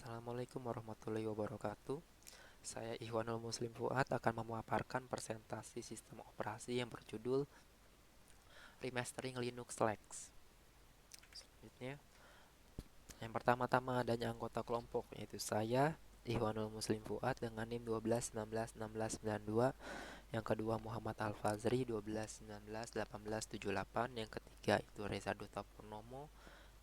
Assalamualaikum warahmatullahi wabarakatuh. Saya Ikhwanul Muslim Fuad akan memaparkan presentasi sistem operasi yang berjudul Remastering Linux Lex. Selanjutnya, yang pertama-tama adanya anggota kelompok yaitu saya Ikhwanul Muslim Fuad dengan NIM 12 16 16 92. Yang kedua Muhammad Al-Fazri 12 19 18 78. Yang ketiga itu Reza Duta Purnomo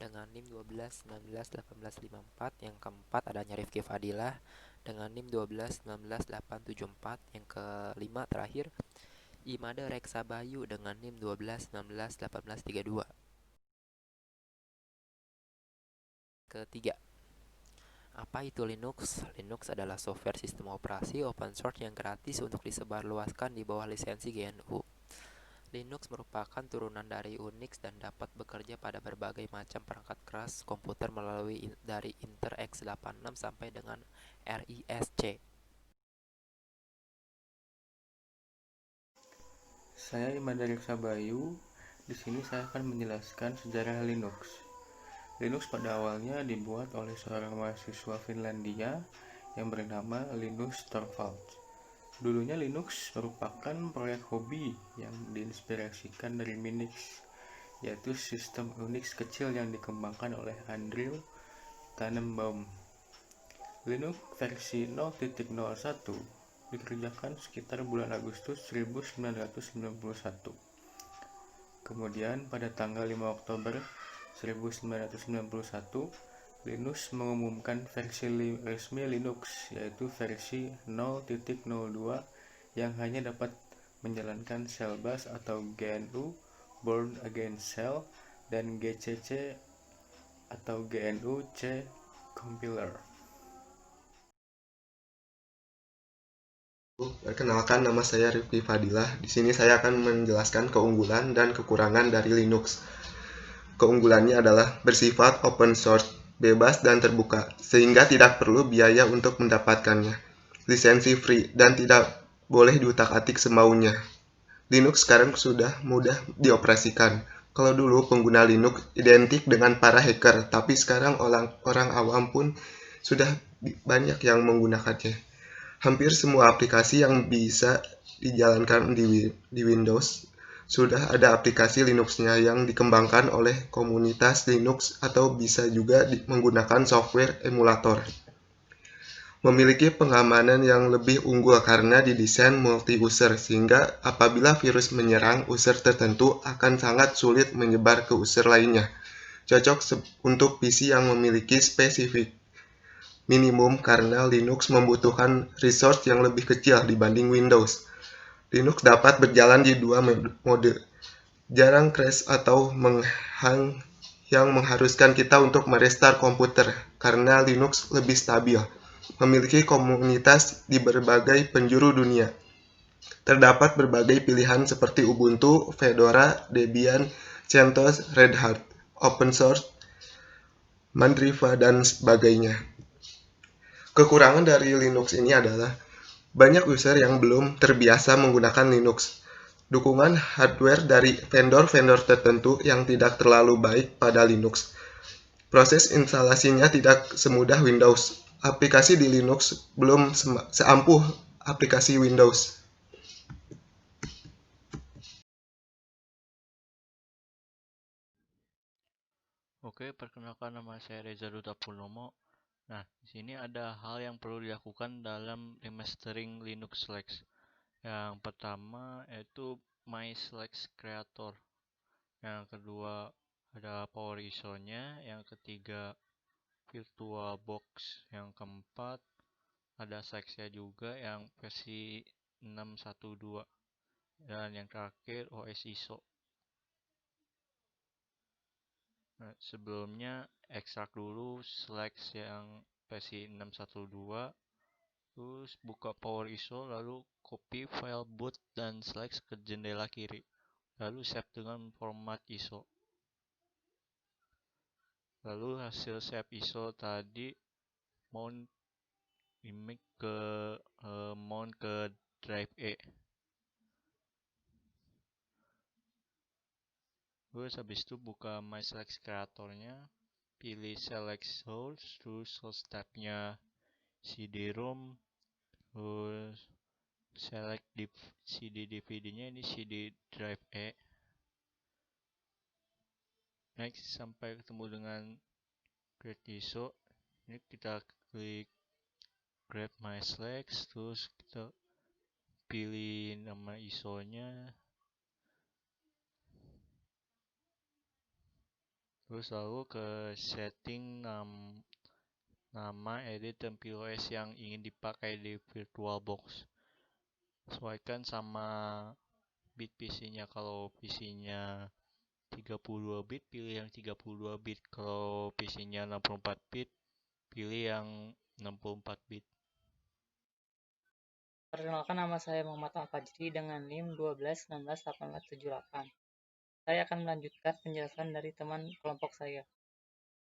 dengan NIM 12 19 18 54. Yang keempat adanya Rifki Fadilah dengan NIM 12 19 874. Yang kelima terakhir Imada Reksa Bayu dengan NIM 12 19 18 32. Ketiga, apa itu Linux? Linux adalah software sistem operasi open source yang gratis untuk disebarluaskan di bawah lisensi GNU. Linux merupakan turunan dari Unix dan dapat bekerja pada berbagai macam perangkat keras komputer melalui dari Intel x86 sampai dengan RISC. Saya Imada Sabayu. Di sini saya akan menjelaskan sejarah Linux. Linux pada awalnya dibuat oleh seorang mahasiswa Finlandia yang bernama Linus Torvalds. Dulunya Linux merupakan proyek hobi yang diinspirasikan dari Minix, yaitu sistem Unix kecil yang dikembangkan oleh Andrew Tannenbaum. Linux versi 0.01 dikerjakan sekitar bulan Agustus 1991. Kemudian pada tanggal 5 Oktober 1991, Linus mengumumkan versi resmi Linux, yaitu versi 0.02 yang hanya dapat menjalankan Shell Bash atau GNU Bourne Against Shell dan GCC atau GNU C Compiler. Perkenalkan, nama saya Rifki Fadilah. Di sini saya akan menjelaskan keunggulan dan kekurangan dari Linux. Keunggulannya adalah bersifat open source, bebas dan terbuka, sehingga tidak perlu biaya untuk mendapatkannya. Lisensi free dan tidak boleh diutak-atik semaunya. Linux sekarang sudah mudah dioperasikan. Kalau dulu pengguna Linux identik dengan para hacker, tapi sekarang orang awam pun sudah banyak yang menggunakannya. Hampir semua aplikasi yang bisa dijalankan di Windows sudah ada aplikasi Linux-nya yang dikembangkan oleh komunitas Linux atau bisa juga menggunakan software emulator. Memiliki pengamanan yang lebih unggul karena didesain multi-user sehingga apabila virus menyerang user tertentu akan sangat sulit menyebar ke user lainnya. Cocok untuk PC yang memiliki spesifik minimum karena Linux membutuhkan resource yang lebih kecil dibanding Windows. Linux dapat berjalan di dua mode, jarang crash atau menghang yang mengharuskan kita untuk merestart komputer karena Linux lebih stabil, memiliki komunitas di berbagai penjuru dunia. Terdapat berbagai pilihan seperti Ubuntu, Fedora, Debian, CentOS, Red Hat, Open Source, Mandriva, dan sebagainya. Kekurangan dari Linux ini adalah banyak user yang belum terbiasa menggunakan Linux. Dukungan hardware dari vendor-vendor tertentu yang tidak terlalu baik pada Linux. Proses instalasinya tidak semudah Windows. Aplikasi di Linux belum seampuh aplikasi Windows. Oke, perkenalkan nama saya Reza Duta Purnomo. Nah, di sini ada hal yang perlu dilakukan dalam remastering Linux Lex. Yang pertama yaitu My Lex Creator. Yang kedua ada Power ISO-nya. Yang ketiga VirtualBox. Yang keempat ada Lex-nya juga yang versi 612. Dan yang terakhir OS ISO. Nah, sebelumnya ekstrak dulu Slack yang versi 612, terus buka Power ISO, lalu copy file boot dan Slack ke jendela kiri, lalu save dengan format ISO. Lalu hasil save ISO tadi mount image ke mount ke drive E. Terus habis itu buka My Slack Creator-nya, pilih select source, terus source tab-nya CD-ROM, terus select CD DVD-nya, ini CD drive E. Next sampai ketemu dengan create ISO, ini kita klik grab my select, terus kita pilih nama ISO-nya, terus lalu ke setting nama edit dan POS yang ingin dipakai di VirtualBox. Sesuaikan sama bit PC-nya. Kalau PC-nya 32 bit, pilih yang 32 bit. Kalau PC-nya 64 bit, pilih yang 64 bit. Perkenalkan, nama saya Muhammad Al-Fajri dengan NIM 12191878. Saya akan melanjutkan penjelasan dari teman kelompok saya.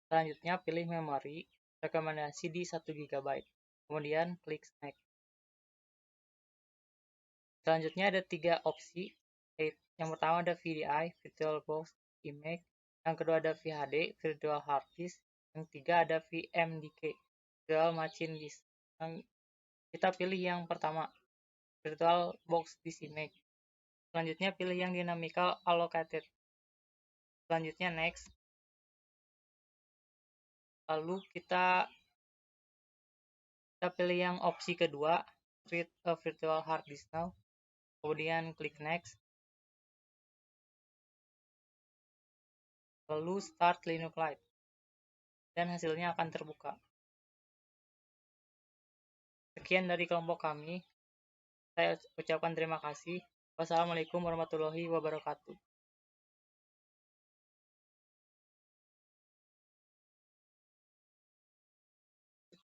Selanjutnya pilih memori, rekomendasi di 1 GB. Kemudian klik Next. Selanjutnya ada 3 opsi. Yang pertama ada VDI, VirtualBox Image. Yang kedua ada VHD, Virtual Hard Disk. Yang ketiga ada VMDK, Virtual Machine Disk. Kita pilih yang pertama, VirtualBox Disk Image. Selanjutnya pilih yang Dynamical Allocated. Selanjutnya Next. Lalu kita pilih yang opsi kedua, Virtual Hard Disk Now. Kemudian klik Next. Lalu Start Linux Lite. Dan hasilnya akan terbuka. Sekian dari kelompok kami. Saya ucapkan terima kasih. Wassalamualaikum warahmatullahi wabarakatuh.